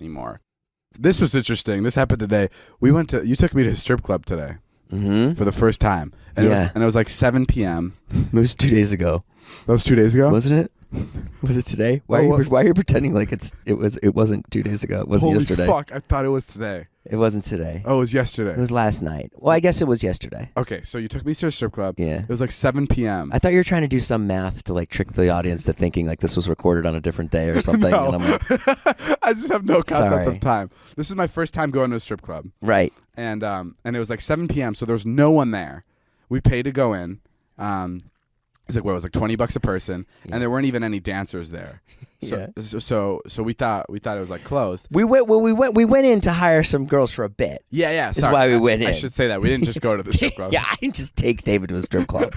anymore. This was interesting. This happened today. You took me to a strip club today for the first time. And it was like 7 p.m. It was 2 days ago. That was 2 days ago? Wasn't it? Was it today? Why are you pretending like it wasn't 2 days ago? It wasn't yesterday. Holy fuck, I thought it was today. It wasn't today. Oh, it was yesterday. It was last night. Well, I guess it was yesterday. Okay, so you took me to a strip club. Yeah. It was like 7 p.m. I thought you were trying to do some math to like trick the audience to thinking like this was recorded on a different day or something. No. And I'm like, I just have no concept Sorry. of time. This is my first time going to a strip club. right. And it was like 7 p.m., so there was no one there. We paid to go in. It's like, what, it was like $20 a person, and there weren't even any dancers there. So we thought it was like closed. We went in to hire some girls for a bit. Yeah. That's why we went in. I should say that we didn't just go to the strip club. Yeah, I didn't just take David to a strip club.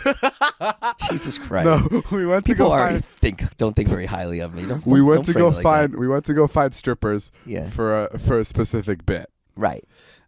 Jesus Christ. No, we went to People go find. don't think very highly of me. We went to go find strippers. Yeah. For a specific bit. Right.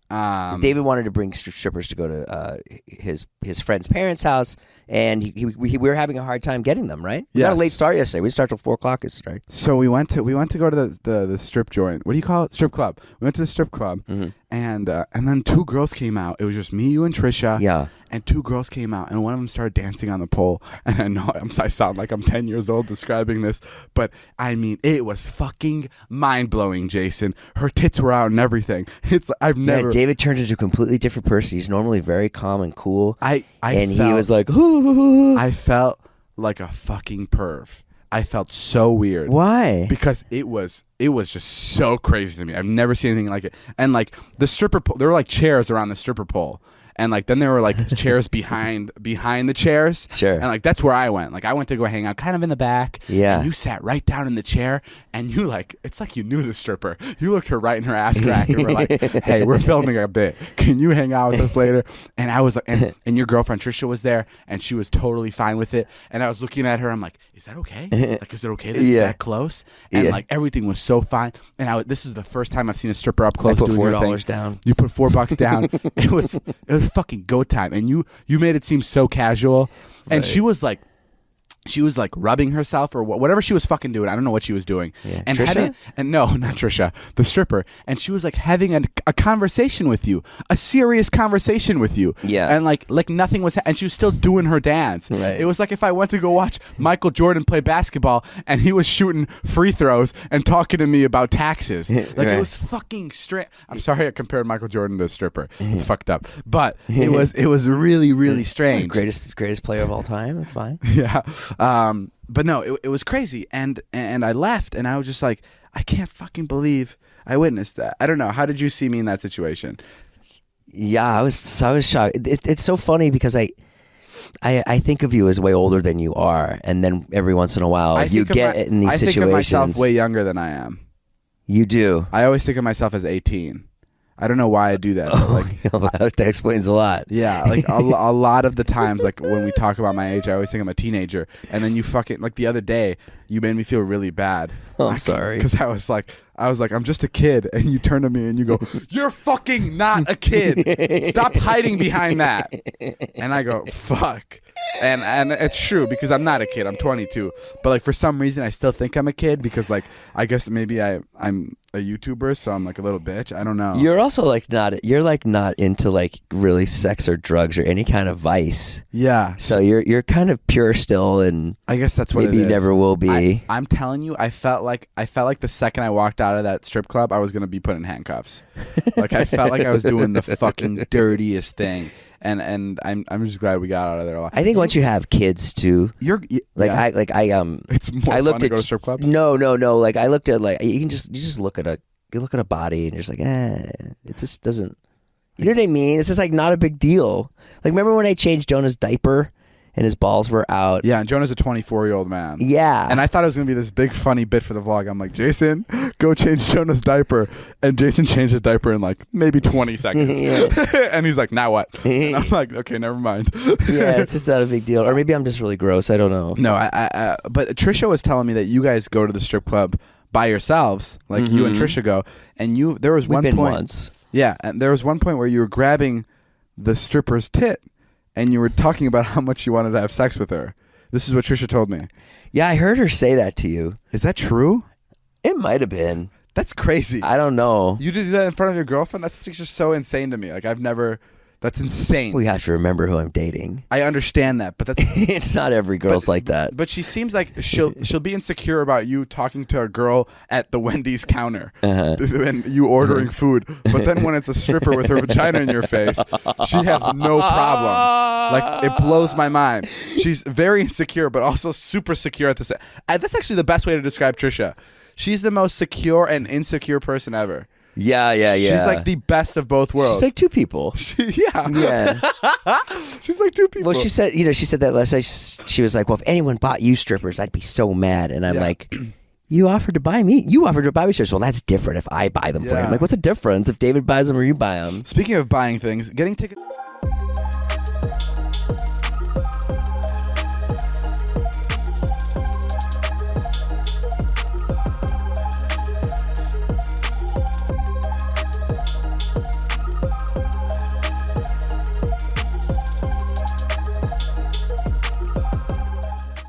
David wanted to bring strippers to go to his friend's parents' house, and we were having a hard time getting them. Right? We got a late start yesterday. We started till 4 o'clock yesterday. So we went to go to the strip joint. What do you call it? Strip club. We went to the strip club, and then 2 girls came out. It was just me, you, and Trisha. Yeah. And 2 girls came out, and one of them started dancing on the pole. And I know I sound like I'm 10 years old describing this, but I mean, it was fucking mind-blowing, Jason. Her tits were out and everything. Yeah, David turned into a completely different person. He's normally very calm and cool. He was like, ooh. I felt like a fucking perv. I felt so weird. Why? Because it was just so crazy to me. I've never seen anything like it. And like the stripper pole, there were like chairs around the stripper pole. And like then there were like chairs behind the chairs. Sure. And like that's where I went. Like I went to go hang out kind of in the back. Yeah. And you sat right down in the chair, and you like, it's like you knew the stripper. You looked her right in her ass crack and were like, hey, we're filming a bit. Can you hang out with us later? And I was like, and your girlfriend Trisha was there, and she was totally fine with it. And I was looking at her, I'm like, is that okay? Like, is it okay that it's that close? And like everything was so fine. And this is the first time I've seen a stripper up close. I put $4 down. You put $4 down. It was fucking go time, and you made it seem so casual. And she was like rubbing herself or whatever she was fucking doing. I don't know what she was doing. Yeah. And Trisha? No, not Trisha, the stripper. And she was like having a conversation with you, a serious conversation with you. Yeah. And like nothing was, and she was still doing her dance. Right. It was like if I went to go watch Michael Jordan play basketball and he was shooting free throws and talking to me about taxes. Like Right. It was fucking strange. I'm sorry I compared Michael Jordan to a stripper. It's fucked up. But it was really, really strange. Greatest player of all time. That's fine. Yeah. But no, it was crazy. And I left, and I was just like, I can't fucking believe I witnessed that. I don't know. How did you see me in that situation? Yeah, I was shocked. It's so funny because I think of you as way older than you are, and then every once in a while you get in these situations. I think of myself way younger than I am. You do. I always think of myself as 18. I don't know why I do that. Like, that explains a lot. Yeah, like a lot of the times, like when we talk about my age, I always think I'm a teenager. And then you fucking, like the other day, you made me feel really bad. Oh, I'm sorry. Because I was like, I'm just a kid. And you turn to me and you go, you're fucking not a kid. Stop hiding behind that. And I go, fuck. And it's true because I'm not a kid. I'm 22. But like for some reason, I still think I'm a kid because like I guess maybe I'm a YouTuber, so I'm like a little bitch. I don't know. You're also like not into like really sex or drugs or any kind of vice. Yeah. So you're kind of pure still, and I guess that's what maybe it is. You never will be. I'm telling you, I felt like the second I walked out of that strip club, I was gonna be put in handcuffs. Like I felt like I was doing the fucking dirtiest thing. And I'm just glad we got out of there alive. I think once you have kids too, it's more fun to go to strip clubs. No. Like I looked at you just look at a body and you're just like, it just doesn't. You know what I mean? It's just like not a big deal. Like remember when I changed Jonah's diaper and his balls were out? Yeah, and Jonah's a 24-year-old man. Yeah. And I thought it was going to be this big funny bit for the vlog. I'm like, Jason, go change Jonah's diaper. And Jason changed his diaper in like maybe 20 seconds. And he's like, now what? And I'm like, okay, never mind. Yeah, it's just not a big deal. Or maybe I'm just really gross. I don't know. No, but Trisha was telling me that you guys go to the strip club by yourselves. Like you and Trisha go. And there was one point. We've been once. Yeah, and there was one point where you were grabbing the stripper's tit. And you were talking about how much you wanted to have sex with her. This is what Trisha told me. Yeah, I heard her say that to you. Is that true? It might have been. That's crazy. I don't know. You did that in front of your girlfriend? That's just so insane to me. Like I've never. That's insane. We have to remember who I'm dating. I understand that, but that's It's not every girl's like that. But she seems like she'll be insecure about you talking to a girl at the Wendy's counter and you ordering food. But then when it's a stripper with her vagina in your face, she has no problem. Like it blows my mind. She's very insecure, but also super secure at the same. That's actually the best way to describe Trisha. She's the most secure and insecure person ever. Yeah. She's like the best of both worlds. She's like two people. Yeah. She's like two people. Well, she said that last night. She was like, well, if anyone bought you strippers, I'd be so mad. And I'm like, you offered to buy me strippers. Well, that's different if I buy them for you. I'm like, what's the difference if David buys them or you buy them? Speaking of buying things, getting tickets.